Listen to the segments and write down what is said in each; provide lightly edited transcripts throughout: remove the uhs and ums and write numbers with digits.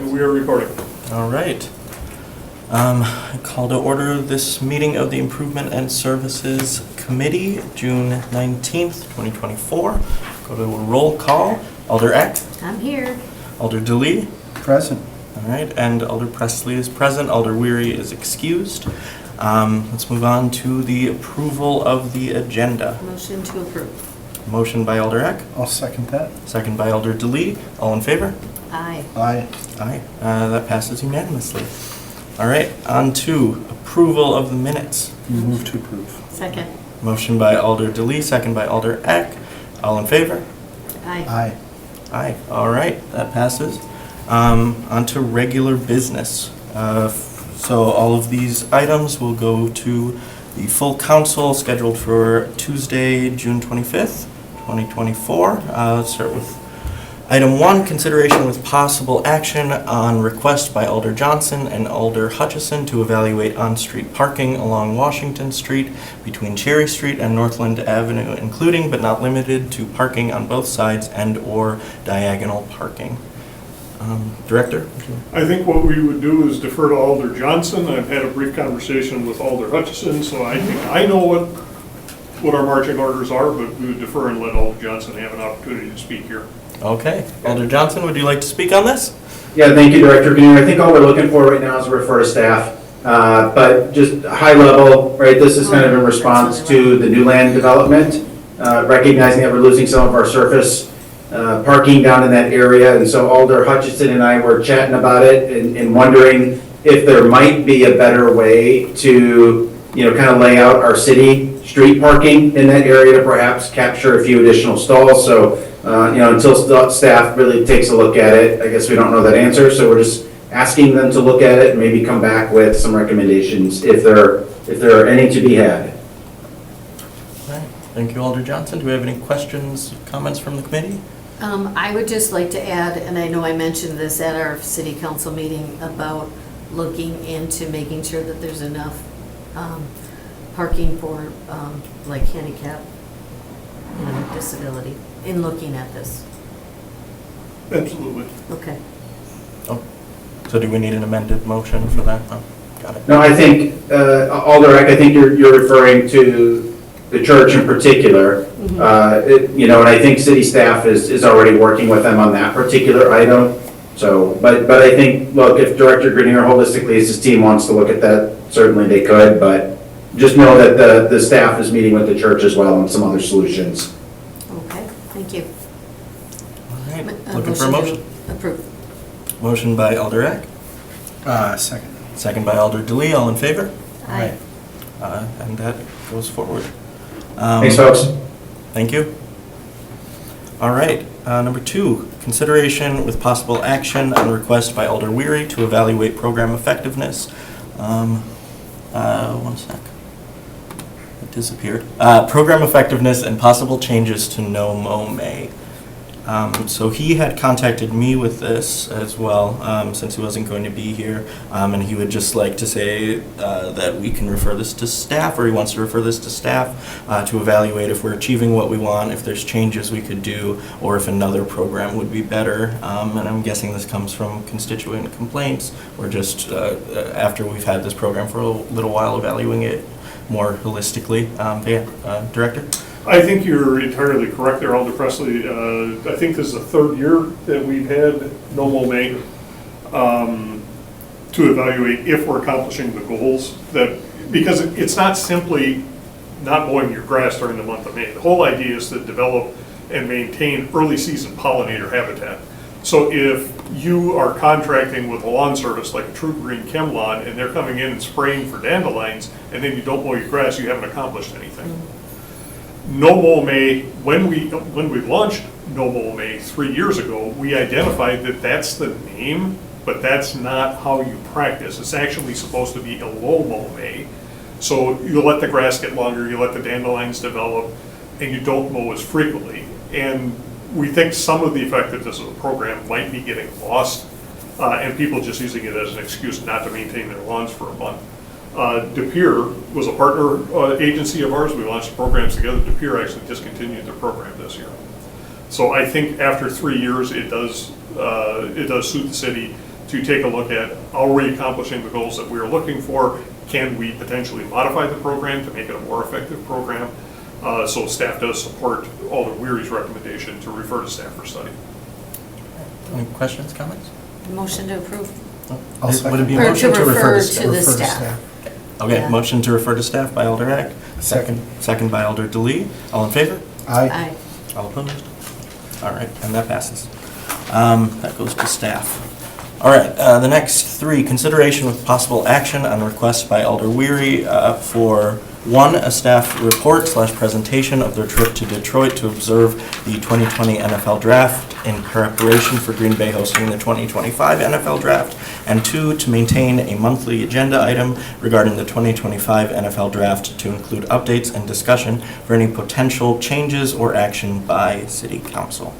we are recording. All right. I call to order this meeting of the Improvement and Services Committee, June 19th, 2024. Go to a roll call. Alder Eck. I'm here. Alder DeLee. Present. All right, and Alder Presley is present. Alder Weary is excused. Let's move on to the approval of the agenda. Motion to approve. Motion by Alder Eck, I'll second that. second by Alder DeLee. All in favor? Aye. Aye. Aye. That passes unanimously. All right, on to approval of the minutes. Move to approve. Second. Motion by Alder DeLee, second by Alder Eck. All in favor? Aye. Aye. Aye. All right, that passes. On to regular business. So all of these items will go to the full council scheduled for Tuesday, June 25th, 2024. Let's start with item 1, consideration with possible action on request by Alder Johnson and Alder Hutchison to evaluate on-street parking along Washington Street between Cherry Street and Northland Avenue, including but not limited to parking on both sides and/or diagonal parking. Director? I think what we would do is defer to Alder Johnson. I've had a brief conversation with Alder Hutchison, so I think I know what our marching orders are, but we would defer and let Alder Johnson have an opportunity to speak here. Okay. Alder Johnson, would you like to speak on this? Yeah, thank you, Director Grenier. I think all we're looking for right now is a refer to staff. But just high level, right, this is kind of in response to the new land development, recognizing that we're losing some of our surface parking down in that area. And so Alder Hutchison and I were chatting about it and wondering if there might be a better way to, kind of lay out our city street parking in that area to perhaps capture a few additional stalls. So, until staff really takes a look at it, I guess we don't know that answer. So we're just asking them to look at it and maybe come back with some recommendations if there are any to be had. All right. Thank you, Alder Johnson. Do we have any questions, comments from the committee? I would just like to add, and I know I mentioned this at our city council meeting, about looking into making sure that there's enough parking for like handicap, disability, in looking at this. Absolutely. Okay. Oh, so do we need an amended motion for that? Oh, got it. No, I think, Alder Eck, I think you're referring to the church in particular. And I think city staff is already working with them on that particular item. So, but I think, look, if Director Grenier holistically as his team wants to look at that, certainly they could, but just know that the staff is meeting with the church as well on some other solutions. Okay, thank you. All right. Looking for a motion. to approve. Motion by Alder Eck, Second. second by Alder DeLee. All in favor? Aye. And that goes forward. Thanks, folks. Thank you. All right, number 2, consideration with possible action on request by Alder Weary to evaluate program effectiveness. One sec. It disappeared. Program effectiveness and possible changes to No Mow May. So he had contacted me with this as well, since he wasn't going to be here, and he would just like to say that we can refer this to staff, or he wants to refer this to staff to evaluate if we're achieving what we want, if there's changes we could do, or if another program would be better. And I'm guessing this comes from constituent complaints, or just after we've had this program for a little while, evaluating it more holistically. Director? I think you're entirely correct there, Alder Presley. I think this is the 3rd year that we've had No Mow May to evaluate if we're accomplishing the goals because it's not simply not mowing your grass during the month of May. The whole idea is to develop and maintain early season pollinator habitat. So if you are contracting with a lawn service like a True Green Chem Lawn and they're coming in and spraying for dandelions and then you don't mow your grass, you haven't accomplished anything. No Mow May, when we launched No Mow May 3 years ago, we identified that that's the name, but that's not how you practice. It's actually supposed to be a low mow May. So you let the grass get longer, you let the dandelions develop, and you don't mow as frequently. And we think some of the effectiveness of the program might be getting lost, and people just using it as an excuse not to maintain their lawns for a month. De Pere was a partner agency of ours. We launched programs together. De Pere actually discontinued their program this year. So I think after 3 years, it does suit the city to take a look at, are we accomplishing the goals that we are looking for? Can we potentially modify the program to make it a more effective program? So staff does support Alder Weary's recommendation to refer to staff for study. Any questions, comments? Motion to approve. I'll second. Would it be a Or to motion to refer refer to staff? to the Refer to staff. Okay, Yeah. motion to refer to staff by Alder Eck. Second by Alder DeLee. All in favor? Aye. Aye. All opposed? All right, and that passes. That goes to staff. All right, the next three, consideration with possible action on request by Alder Weary for, one, a staff report / presentation of their trip to Detroit to observe the 2020 NFL Draft in preparation for Green Bay hosting the 2025 NFL Draft, and two, to maintain a monthly agenda item regarding the 2025 NFL Draft to include updates and discussion for any potential changes or action by City Council.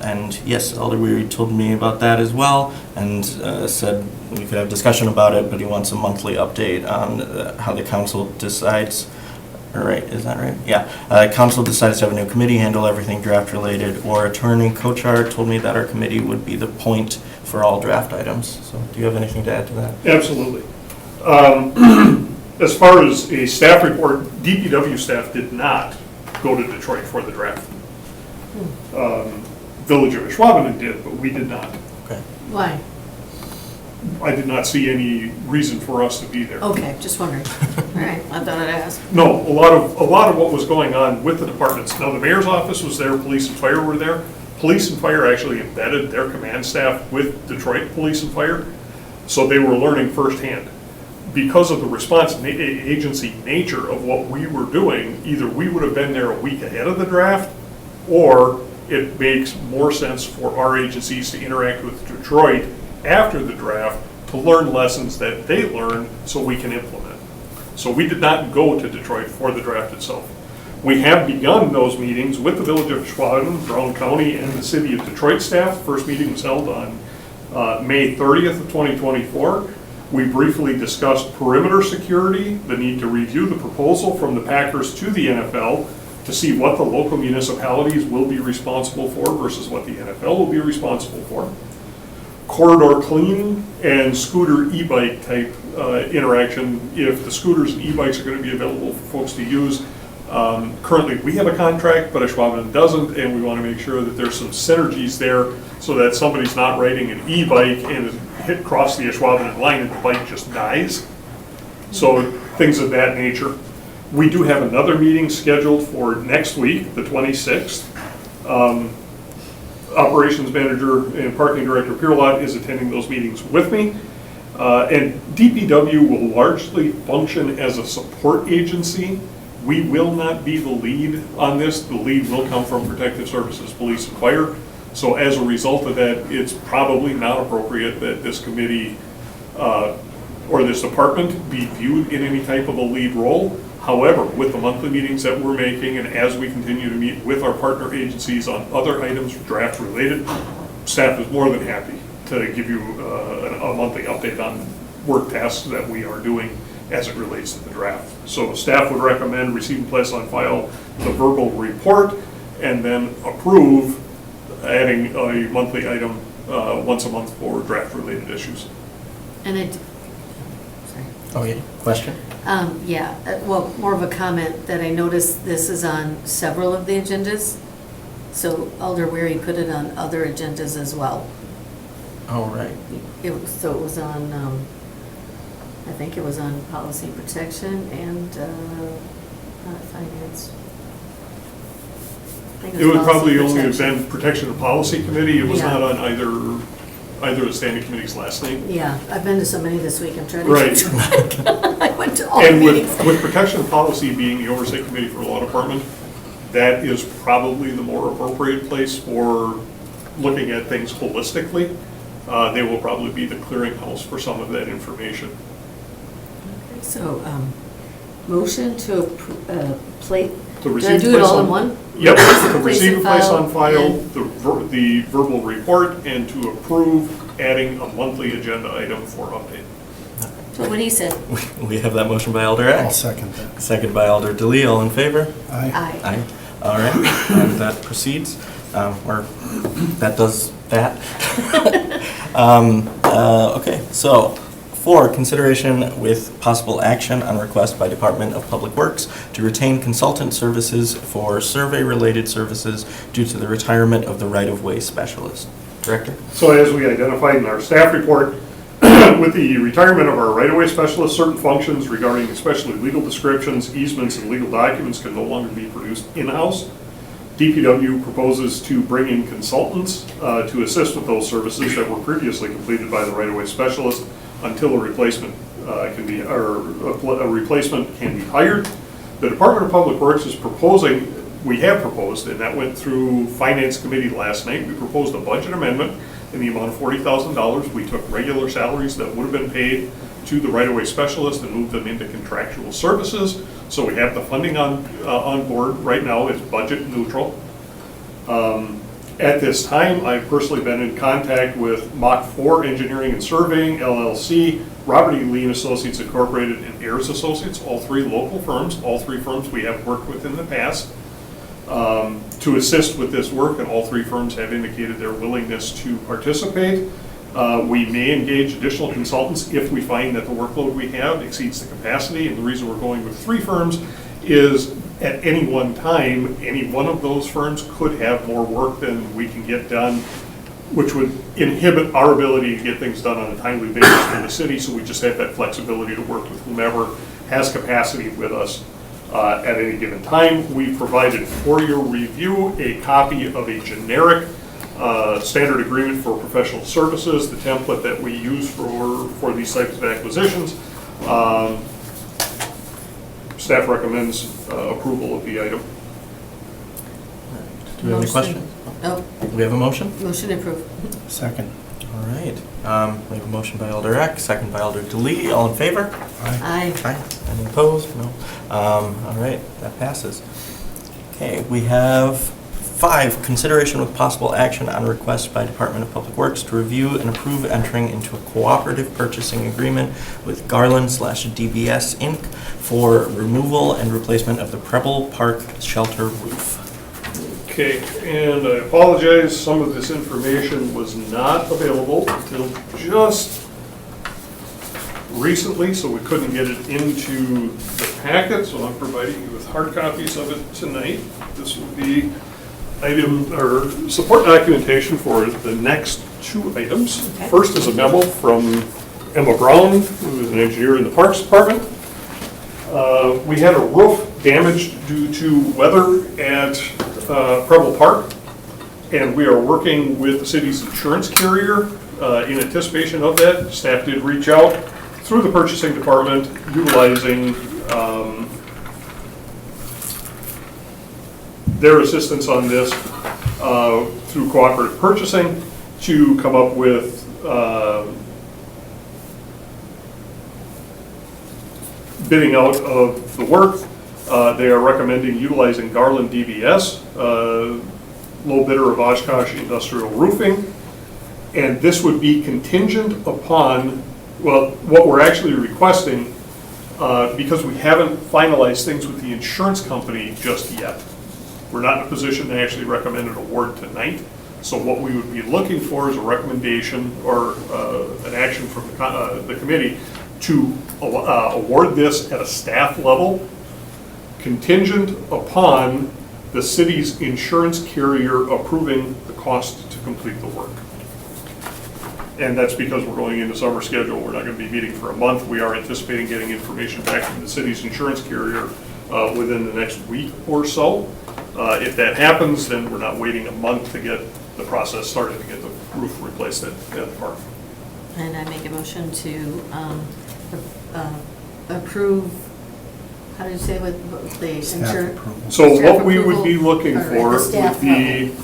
And yes, Alder Weary told me about that as well, and said we could have discussion about it, but he wants a monthly update on how the council decides. All right, is that right? Yeah. Council decides to have a new committee handle everything draft related, or Attorney Kochar told me that our committee would be the point for all draft items. So do you have anything to add to that? Absolutely. As far as a staff report, DPW staff did not go to Detroit for the draft. Village of Ashwaubenon did, but we did not. Okay. Why? I did not see any reason for us to be there. Okay, just wondering. All right, I thought I'd ask. No, a lot of what was going on with the departments. Now, the mayor's office was there, police and fire were there. Police and fire actually embedded their command staff with Detroit Police and Fire, so they were learning firsthand. Because of the response agency nature of what we were doing, either we would have been there a week ahead of the draft, or it makes more sense for our agencies to interact with Detroit after the draft to learn lessons that they learned so we can implement. So we did not go to Detroit for the draft itself. We have begun those meetings with the Village of Ashwaubenon, Brown County, and the City of Detroit staff. First meeting was held on May 30th of 2024. We briefly discussed perimeter security, the need to review the proposal from the Packers to the NFL to see what the local municipalities will be responsible for versus what the NFL will be responsible for. Corridor cleaning and scooter e-bike type interaction, if the scooters and e-bikes are going to be available for folks to use. Currently, we have a contract, but Ashwaubenon doesn't, and we want to make sure that there's some synergies there so that somebody's not riding an e-bike and hit cross the Ashwaubenon line and the bike just dies. So things of that nature. We do have another meeting scheduled for next week, the 26th. Operations Manager and Parking Director Pirlot is attending those meetings with me. And DPW will largely function as a support agency. We will not be the lead on this. The lead will come from Protective Services, Police and Fire. So as a result of that, it's probably not appropriate that this committee or this department be viewed in any type of a lead role. However, with the monthly meetings that we're making and as we continue to meet with our partner agencies on other items draft related, staff is more than happy to give you a monthly update on work tasks that we are doing as it relates to the draft. So staff would recommend receive and place on file the verbal report and then approve adding a monthly item once a month for draft related issues. And it, sorry. Oh, yeah. Question? Yeah, well, more of a comment that I noticed this is on several of the agendas. So Alder Weary put it on other agendas as well. Oh, right. So it was on, I think it was on policy and protection and finance. I think It would policy probably and only have protection. been Protection and Policy Committee. It was Yeah. not on either of the standing committee's last name. Yeah, I've been to so many this week, I'm trying to Right. keep track. I went to all the And meetings. with Protection and Policy being the oversight committee for the law department, that is probably the more appropriate place for looking at things holistically. They will probably be the clearinghouse for some of that information. So, motion to plate, To did I receive, do it place all in on- one? Yep, to Place receive and place on file and- the verbal report and to approve adding a monthly agenda item for update. So what he said, We have that motion by Alder I'll Eck, second that. second by Alder DeLee. All in favor? Aye. aye. Aye. All right, and that proceeds, or that does that. Okay, so 4, consideration with possible action on request by Department of Public Works to retain consultant services for survey-related services due to the retirement of the right-of-way specialist. Director? So as we identified in our staff report, with the retirement of our right-of-way specialist, certain functions regarding especially legal descriptions, easements, and legal documents can no longer be produced in-house. DPW proposes to bring in consultants to assist with those services that were previously completed by the right-of-way specialist until a replacement can be, or a replacement can be hired. The Department of Public Works is proposing, we have proposed, and that went through Finance Committee last night, we proposed a budget amendment in the amount of $40,000. We took regular salaries that would have been paid to the right-of-way specialist and moved them into contractual services. So we have the funding on board right now. It's budget neutral. At this time, I've personally been in contact with Mach 4 Engineering and Surveying, LLC, Robert E. Lee and Associates Incorporated, and Ayers Associates, all 3 local firms. All 3 firms we have worked with in the past to assist with this work, and all 3 firms have indicated their willingness to participate. We may engage additional consultants if we find that the workload we have exceeds the capacity, and the reason we're going with 3 firms is at any one time, any one of those firms could have more work than we can get done, which would inhibit our ability to get things done on a timely basis for the city, so we just have that flexibility to work with whomever has capacity with us at any given time. We provided for your review a copy of a generic standard agreement for professional services, the template that we use for these types of acquisitions. Staff recommends approval of the item. Do we have any Motion. questions? Oh, We have a motion? motion approved. Second. All right. We have a motion by Alder Eck, second by Alder DeLee. All in favor? Aye. Aye. Any opposed? No. All right, that passes. Okay, we have 5, consideration with possible action on request by Department of Public Works to review and approve entering into a cooperative purchasing agreement with Garland/DBS Inc. for removal and replacement of the Preble Park shelter roof. Okay, and I apologize, some of this information was not available until just recently, so we couldn't get it into the packet, so I'm providing you with hard copies of it tonight. This will be item, or support documentation for the next 2 items. Okay. First is a memo from Emma Brown, who is an engineer in the Parks Department. We had a roof damaged due to weather at Preble Park, and we are working with the city's insurance carrier in anticipation of that. Staff did reach out through the purchasing department, utilizing their assistance on this through cooperative purchasing to come up with bidding out of the work. They are recommending utilizing Garland DBS, low bidder of Oshkosh Industrial Roofing. And this would be contingent upon, well, what we're actually requesting, because we haven't finalized things with the insurance company just yet. We're not in a position to actually recommend an award tonight. So what we would be looking for is a recommendation or an action from the committee to award this at a staff level, contingent upon the city's insurance carrier approving the cost to complete the work. And that's because we're going into summer schedule. We're not going to be meeting for a month. We are anticipating getting information back from the city's insurance carrier within the next week or so. If that happens, then we're not waiting a month to get the process started to get the roof replaced at the park. And I make a motion to approve, how do you say what the Staff insurance? approval. So Staff what we would be approval, looking or at for the staff would be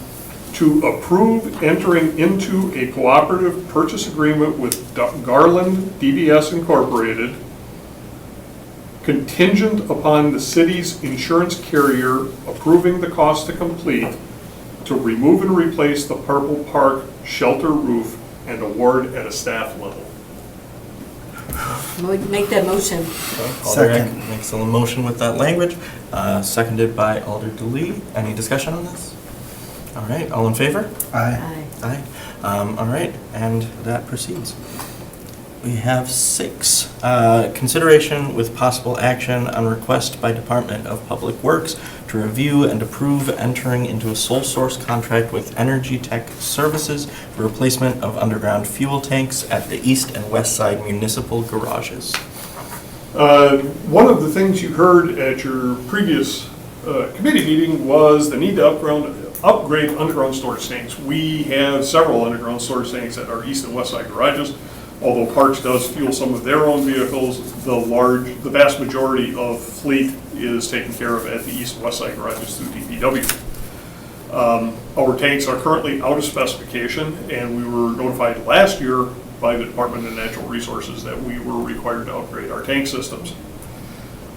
to approve entering into a cooperative purchase agreement with Garland DBS Incorporated, contingent upon the city's insurance carrier approving the cost to complete, to remove and replace the Preble Park shelter roof and award at a staff level. Make that motion. Alder Eck Second. makes a motion with that language, seconded by Alder DeLee. Any discussion on this? All right, all in favor? Aye. Aye. All right, and that proceeds. We have 6, consideration with possible action on request by Department of Public Works to review and approve entering into a sole source contract with Energy Tech Services for replacement of underground fuel tanks at the east and west side municipal garages. One of the things you heard at your previous committee meeting was the need to upgrade underground storage tanks. We have several underground storage tanks at our east and west side garages. Although Parks does fuel some of their own vehicles, the vast majority of fleet is taken care of at the east and west side garages through DPW. Our tanks are currently out of specification, and we were notified last year by the Department of Natural Resources that we were required to upgrade our tank systems.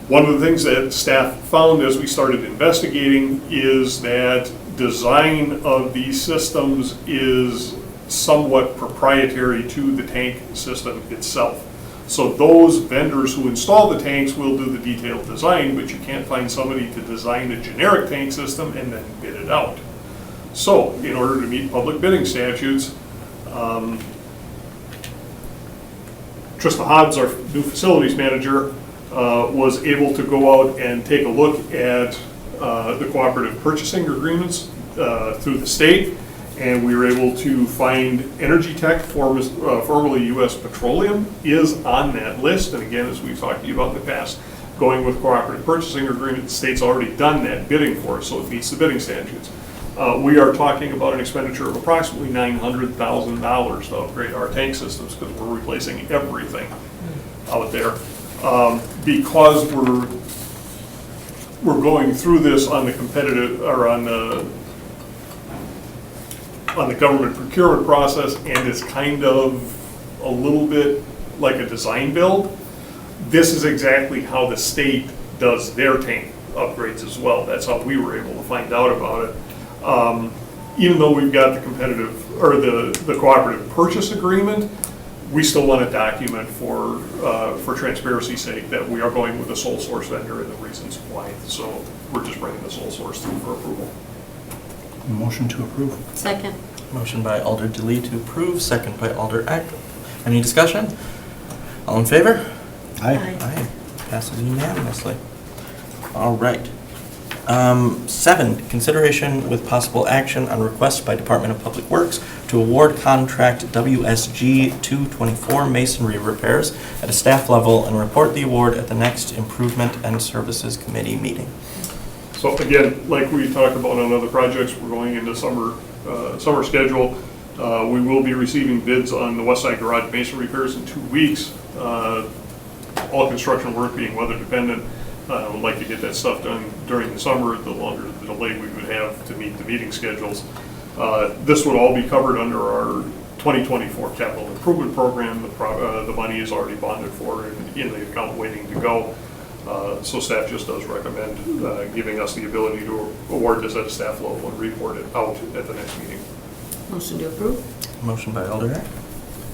One of the things that staff found as we started investigating is that design of these systems is somewhat proprietary to the tank system itself. So those vendors who install the tanks will do the detailed design, but you can't find somebody to design a generic tank system and then bid it out. So in order to meet public bidding statutes, Trista Hobbs, our new facilities manager, was able to go out and take a look at the cooperative purchasing agreements through the state, and we were able to find Energy Tech, formerly U.S. Petroleum, is on that list. And again, as we've talked to you about in the past, going with cooperative purchasing agreement, the state's already done that bidding for us, so it meets the bidding statutes. We are talking about an expenditure of approximately $900,000 to upgrade our tank systems because we're replacing everything out there. Because we're going through this on the competitive, or on the government procurement process, and it's kind of a little bit like a design build. This is exactly how the state does their tank upgrades as well. That's how we were able to find out about it. Even though we've got the competitive, or the cooperative purchase agreement, we still want to document for transparency's sake that we are going with a sole source vendor and the reasons why. So we're just bringing the sole source through for approval. Motion to approve. Second. Motion by Alder Dilly to approve, second by Alder Eck. Any discussion? All in favor? Aye. Aye. Passes unanimously. All right. 7, consideration with possible action on request by Department of Public Works to award contract WSG 224 masonry repairs at a staff level and report the award at the next Improvement and Services Committee meeting. So again, like we talked about on other projects, we're going into summer schedule. We will be receiving bids on the west side garage masonry repairs in 2 weeks. All construction work being weather dependent. Would like to get that stuff done during the summer. The longer the delay we would have to meet the meeting schedules. This would all be covered under our 2024 capital improvement program. The money is already bonded for and in the account waiting to go. So staff just does recommend giving us the ability to award this at a staff level and report it out at the next meeting. Motion to approve? Motion by Alder Eck,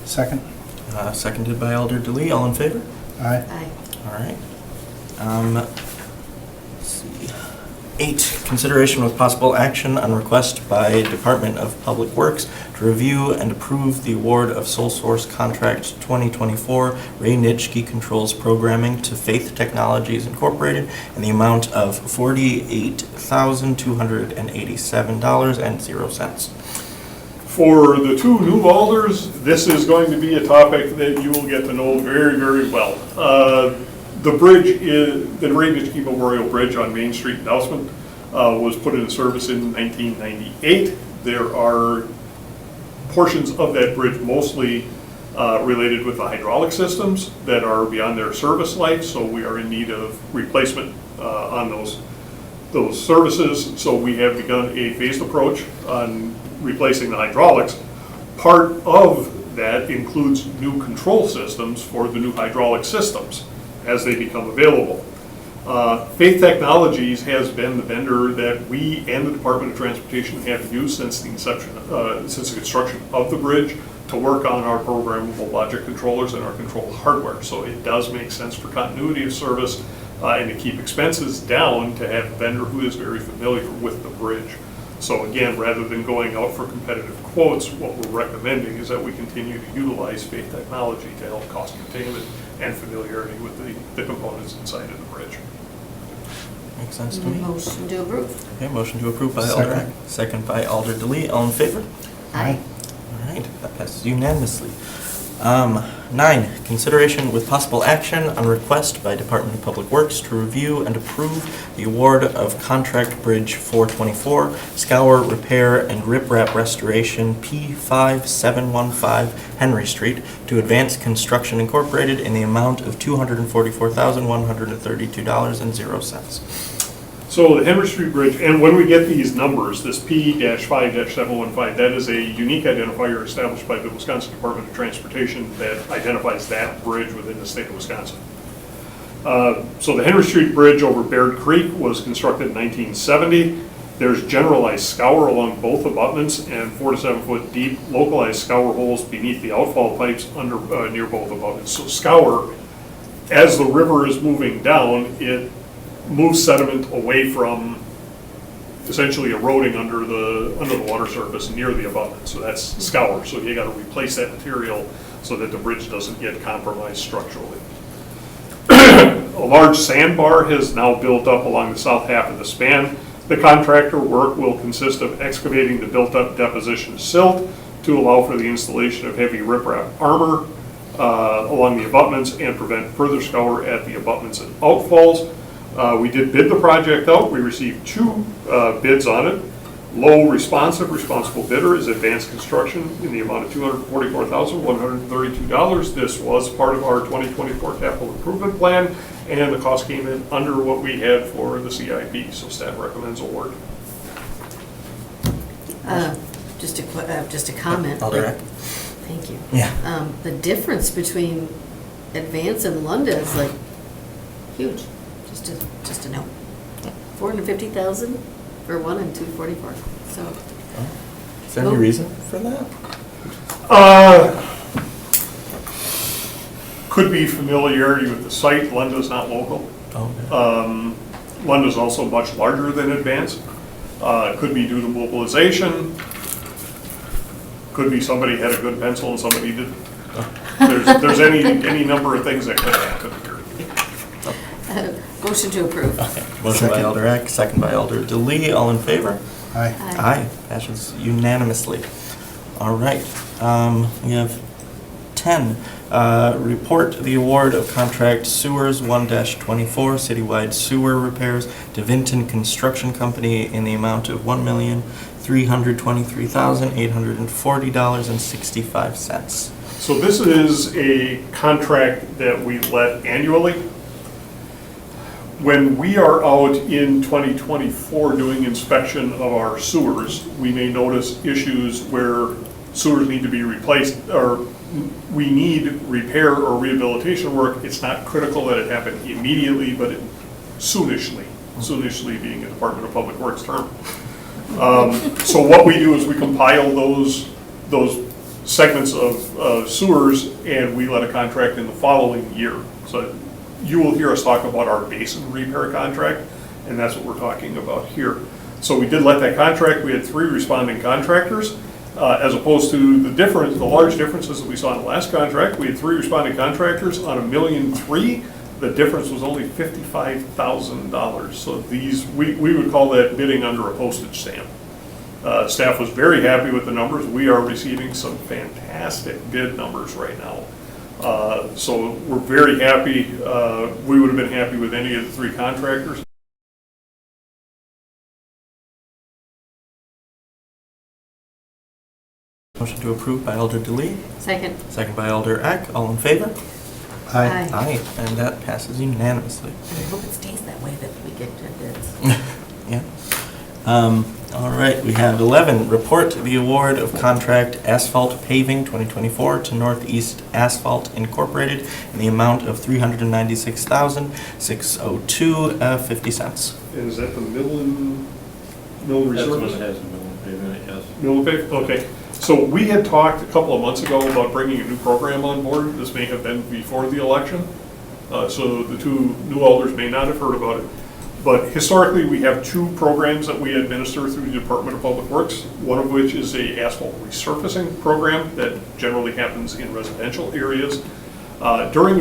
Second. seconded by Alder Dilly. All in favor? Aye. Aye. All right. Let's see. 8, consideration with possible action on request by Department of Public Works to review and approve the award of sole source contract 2024 Ray Nitschke Controls Programming to Faith Technologies Incorporated in the amount of $48,287.00. For the 2 new alders, this is going to be a topic that you will get to know very, very well. The bridge is, the Ray Nitschke Memorial Bridge on Main Street in Dousman, was put into service in 1998. There are portions of that bridge mostly related with the hydraulic systems that are beyond their service life, so we are in need of replacement on those services. So we have begun a phased approach on replacing the hydraulics. Part of that includes new control systems for the new hydraulic systems as they become available. Faith Technologies has been the vendor that we and the Department of Transportation have used since the inception, since the construction of the bridge, to work on our programmable logic controllers and our control hardware. So it does make sense for continuity of service and to keep expenses down to have a vendor who is very familiar with the bridge. So again, rather than going out for competitive quotes, what we're recommending is that we continue to utilize Faith Technology to help cost containment and familiarity with the components inside of the bridge. Makes sense to me. Motion to approve. Okay, motion to approve by Second. Alder Eck, second by Alder Delete. All in favor? Aye. All right, that passes unanimously. 9, consideration with possible action on request by Department of Public Works to review and approve the award of contract Bridge 424, scour, repair, and riprap restoration P5715 Henry Street to Advance Construction Incorporated in the amount of $244,132.00. So the Henry Street Bridge, and when we get these numbers, this P-5-715, that is a unique identifier established by the Wisconsin Department of Transportation that identifies that bridge within the state of Wisconsin. So the Henry Street Bridge over Baird Creek was constructed in 1970. There's generalized scour along both abutments and 4 to 7 foot deep localized scour holes beneath the outfall pipes under near both abutments. So scour, as the river is moving down, it moves sediment away from essentially eroding under the water surface near the abutment. So that's scour. So you got to replace that material so that the bridge doesn't get compromised structurally. A large sandbar has now built up along the south half of the span. The contractor work will consist of excavating the built-up deposition silt to allow for the installation of heavy riprap armor along the abutments and prevent further scour at the abutments and outfalls. We did bid the project out. We received 2 bids on it. Low responsive, responsible bidder is Advanced Construction in the amount of $244,132. This was part of our 2024 capital improvement plan, and the cost came in under what we had for the CIP, so staff recommends award. Just a comment. Alder Eck? Thank you. Yeah. The difference between Advance and Lunda is like huge, just a note. 450,000 for one and 244, so. Is there any reason for that? Could be familiarity with the site. Lunda's not local. Oh, Lunda's also much larger than Advance. Could be due to mobilization. Could be somebody had a good pencil and somebody didn't. There's any number of things that could happen here. Motion to approve. okay. Motion by Second. Alder Eck, second by Alder Delete. All in favor? Aye. Aye, passes unanimously. All right, we have 10, report the award of contract sewers 1-24 citywide sewer repairs to Vinton Construction Company in the amount of $1,323,840.65. So this is a contract that we let annually. When we are out in 2024 doing inspection of our sewers, we may notice issues where sewers need to be replaced, or we need repair or rehabilitation work. It's not critical that it happen immediately, but soonishly being a Department of Public Works term. So what we do is we compile those segments of sewers, and we let a contract in the following year. So you will hear us talk about our basin repair contract, and that's what we're talking about here. So we did let that contract. We had 3 responding contractors, as opposed to the large differences that we saw in the last contract. We had 3 responding contractors on $1.3 million. The difference was only $55,000. So we would call that bidding under a postage stamp. Staff was very happy with the numbers. We are receiving some fantastic bid numbers right now. So we're very happy. We would have been happy with any of the 3 contractors. Motion to approve by Alder Delete, Second. second by Alder Eck. All in favor? Aye. Aye, and that passes unanimously. I hope it stays that way, that we get good bids. Yeah. All right, we have 11, report the award of contract asphalt paving 2024 to Northeast Asphalt Incorporated in the amount of $396,602.50. And is that the Midland That's what Reserve? it has in Middle Pavement, yes. Middle pave? Okay. So we had talked a couple of months ago about bringing a new program on board. This may have been before the election. So the 2 new alders may not have heard about it. But historically, we have two programs that we administer through the Department of Public Works, one of which is a asphalt resurfacing program that generally happens in residential areas. During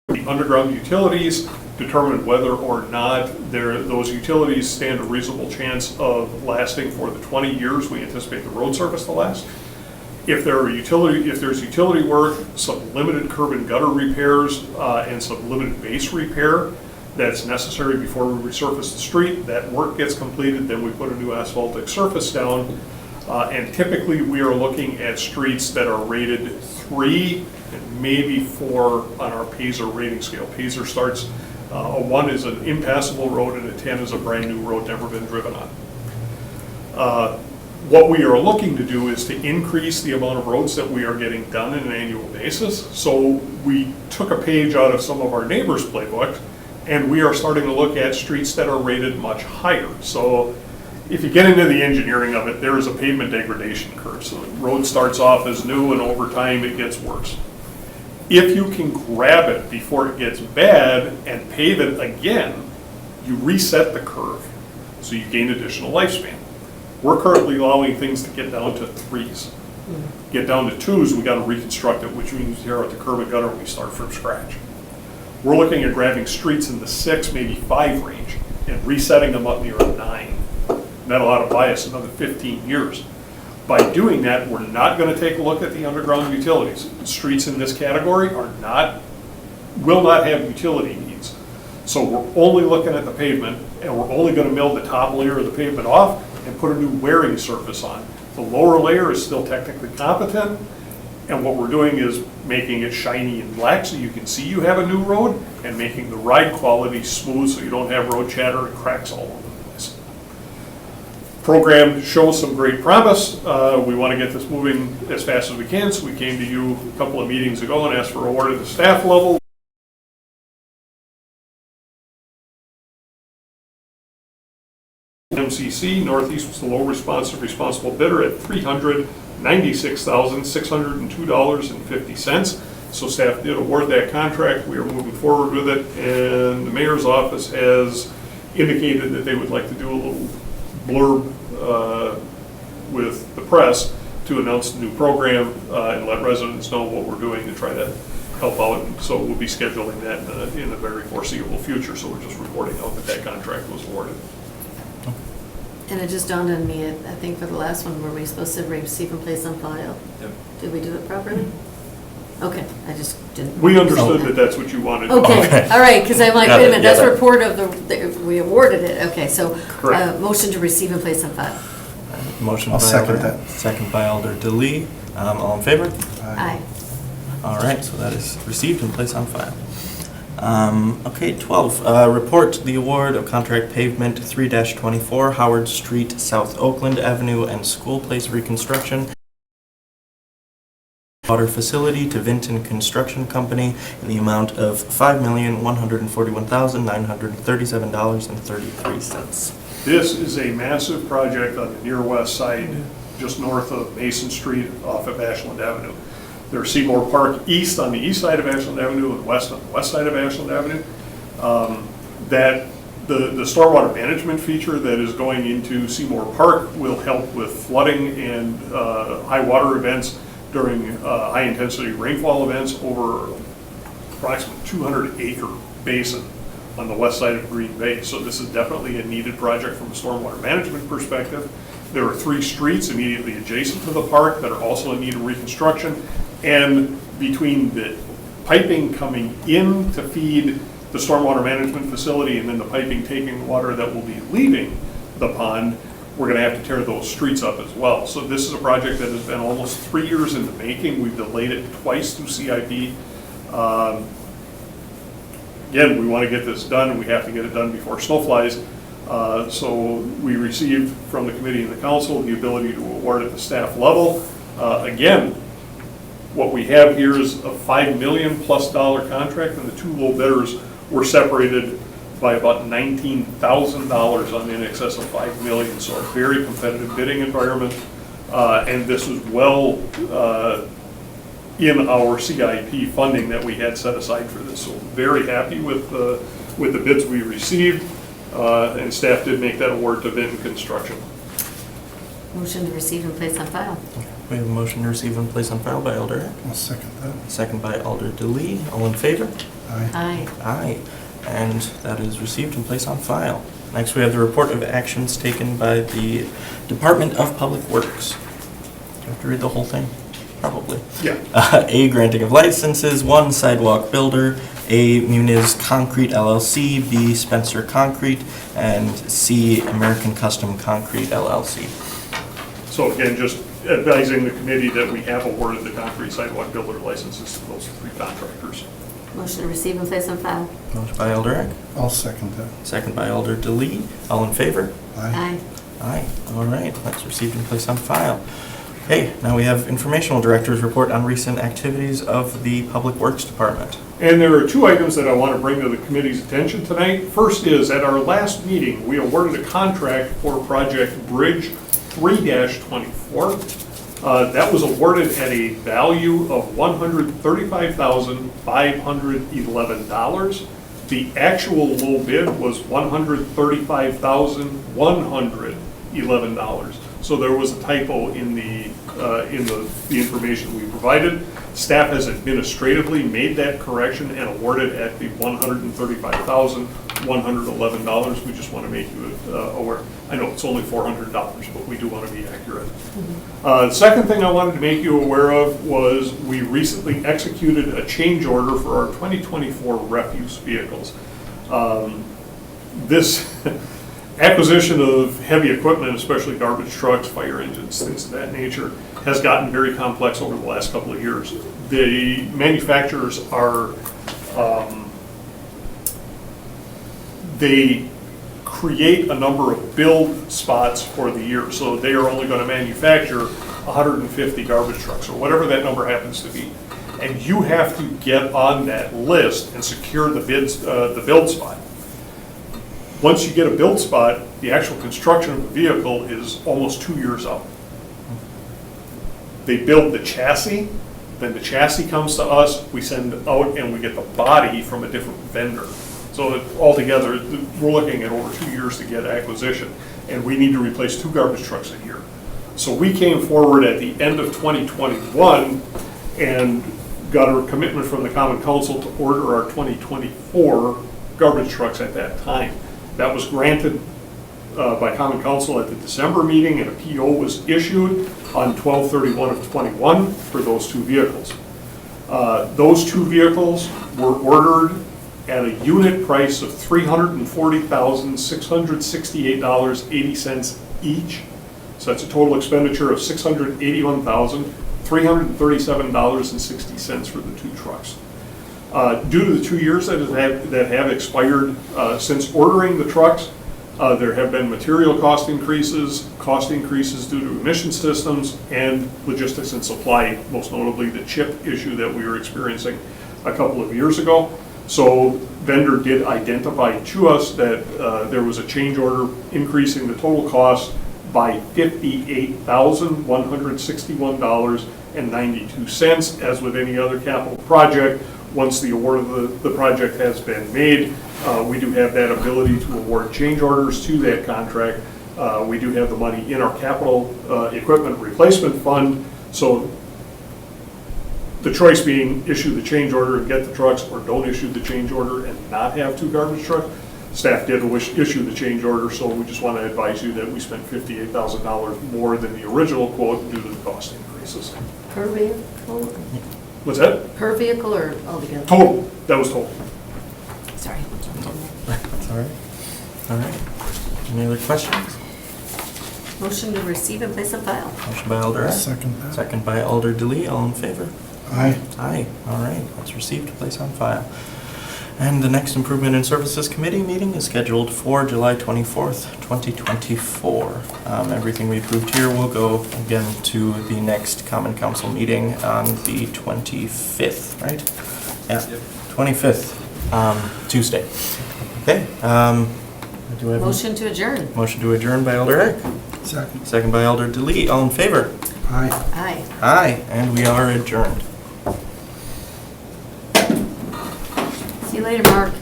the underground utilities, determine whether or not those utilities stand a reasonable chance of lasting for the 20 years we anticipate the road surface to last. If there's utility work, some limited curb and gutter repairs, and some limited base repair that's necessary before we resurface the street, that work gets completed, then we put a new asphaltic surface down. And typically, we are looking at streets that are rated 3 and maybe 4 on our PASER rating scale. PASER starts, a 1 is an impassable road and a 10 is a brand new road, never been driven on. What we are looking to do is to increase the amount of roads that we are getting done on an annual basis. So we took a page out of some of our neighbors' playbooks, and we are starting to look at streets that are rated much higher. So if you get into the engineering of it, there is a pavement degradation curve. So the road starts off as new, and over time it gets worse. If you can grab it before it gets bad and pave it again, you reset the curve, so you gain additional lifespan. We're currently allowing things to get down to 3s. Get down to 2s, we gotta reconstruct it, which means tear out the curb and gutter and we start from scratch. We're looking at grabbing streets in the 6, maybe 5 range and resetting them up near a 9. And that'll out of bias another 15 years. By doing that, we're not gonna take a look at the underground utilities. Streets in this category will not have utility needs. So we're only looking at the pavement, and we're only gonna mill the top layer of the pavement off and put a new wearing surface on. The lower layer is still technically competent, and what we're doing is making it shiny and black so you can see you have a new road, and making the ride quality smooth so you don't have road chatter and cracks all over the place. Program shows some great promise. We want to get this moving as fast as we can, so we came to you a couple of meetings ago and asked for award at the staff level. MCC Northeast was the low responsible bidder at $396,602.50. So staff did award that contract. We are moving forward with it, and the mayor's office has indicated that they would like to do a little blurb with the press to announce the new program and let residents know what we're doing to try to help out. And so we'll be scheduling that in the very foreseeable future. So we're just reporting out that that contract was awarded. And it just dawned on me, I think for the last one, were we supposed to receive and place on file? Yep. Did we do it properly? Okay, I just didn't. We understood that that's what you wanted. Okay, all right, because I'm like, Got wait a it, minute, that's got it. report of we awarded it. Okay, so Correct. motion to receive and place on file. Motion I'll by second Alder, that. second by Alder DeLee. All in favor? Aye. All right, so that is received and placed on file. Okay, 12, report the award of contract pavement 3-24 Howard Street, South Oakland Avenue and School Place reconstruction. Water facility to Vinton Construction Company in the amount of $5,141,937.33. This is a massive project on the near west side, just north of Mason Street off of Ashland Avenue. There's Seymour Park east on the east side of Ashland Avenue and west on the west side of Ashland Avenue. That the stormwater management feature that is going into Seymour Park will help with flooding and high water events during high-intensity rainfall events over approximately 200-acre basin on the west side of Green Bay. So this is definitely a needed project from a stormwater management perspective. There are 3 streets immediately adjacent to the park that are also in need of reconstruction. And between the piping coming in to feed the stormwater management facility and then the piping taking water that will be leaving the pond, we're gonna have to tear those streets up as well. So this is a project that has been almost 3 years in the making. We've delayed it twice through CIP. Again, we wanna get this done, and we have to get it done before snow flies. So we received from the committee and the council the ability to award at the staff level. Again, what we have here is a $5 million+ contract, and the 2 low bidders were separated by about $19,000 on in excess of $5 million. So a very competitive bidding environment, and this was well in our CIP funding that we had set aside for this. So very happy with the bids we received, and staff did make that award to Vinton Construction. Motion to receive and place on file. We have a motion to receive and place on file by Alder Eck, I'll second that. second by Alder DeLee. All in favor? Aye. Aye. Aye. And that is received and placed on file. Next, we have the report of actions taken by the Department of Public Works. Do you have to read the whole thing? Probably. Yeah. A, granting of licenses, 1, sidewalk builder, A, Muniz Concrete LLC, B, Spencer Concrete, and C, American Custom Concrete LLC. So again, just advising the committee that we have awarded the concrete sidewalk builder licenses to those 3 contractors. Motion to receive and place on file. Motion by Alder Eck, I'll second that. second by Alder DeLee. All in favor? Aye. Aye. All right, that's received and placed on file. Okay, now we have Informational Director's report on recent activities of the Public Works Department. And there are 2 items that I want to bring to the committee's attention tonight. First is, at our last meeting, we awarded a contract for project Bridge 3-24. That was awarded at a value of $135,511. The actual low bid was $135,111. So there was a typo in the information we provided. Staff has administratively made that correction and awarded at the $135,111. We just want to make you aware. I know it's only $400, but we do want to be accurate. The second thing I wanted to make you aware of was we recently executed a change order for our 2024 refuse vehicles. This acquisition of heavy equipment, especially garbage trucks, fire engines, things of that nature, has gotten very complex over the last couple of years. The manufacturers are, they create a number of build spots for the year. So they are only going to manufacture 150 garbage trucks, or whatever that number happens to be. And you have to get on that list and secure the build spot. Once you get a build spot, the actual construction of the vehicle is almost 2 years out. They build the chassis, then the chassis comes to us, we send out and we get the body from a different vendor. So altogether, we're looking at over 2 years to get acquisition, and we need to replace 2 garbage trucks a year. So we came forward at the end of 2021 and got a commitment from the Common Council to order our 2024 garbage trucks at that time. That was granted by Common Council at the December meeting, and a PO was issued on 12/31 of '21 for those 2 vehicles. Those 2 vehicles were ordered at a unit price of $340,668.80 each. So that's a total expenditure of $681,337.60 for the 2 trucks. Due to the 2 years that have expired since ordering the trucks, there have been material cost increases due to emission systems, and logistics and supply, most notably the chip issue that we were experiencing a couple of years ago. So vendor did identify to us that there was a change order increasing the total cost by $58,161.92. As with any other capital project, once the award of the project has been made, we do have that ability to award change orders to that contract. We do have the money in our capital equipment replacement fund, so the choice being issue the change order and get the trucks, or don't issue the change order and not have 2 garbage trucks. Staff did issue the change order, so we just want to advise you that we spent $58,000 more than the original quote due to the cost increases. Per vehicle? What's that? Per vehicle or altogether? Total, that was total. Sorry. That's all right. All right. Any other questions? Motion to receive and place on file. Motion by Alder Eck, Second that. second by Alder DeLee. All in favor? Aye. Aye. All right, that's received, placed on file. And the next Improvement and Services Committee meeting is scheduled for July 24th, 2024. Everything we approved here will go again to the next Common Council meeting on the 25th, right? Yeah, 25th, Tuesday. Okay. Do I have a Motion to adjourn. motion to adjourn by Alder Eck? Second. Second by Alder DeLee. All in favor? Aye. Aye. Aye, and we are adjourned. Later, Mark.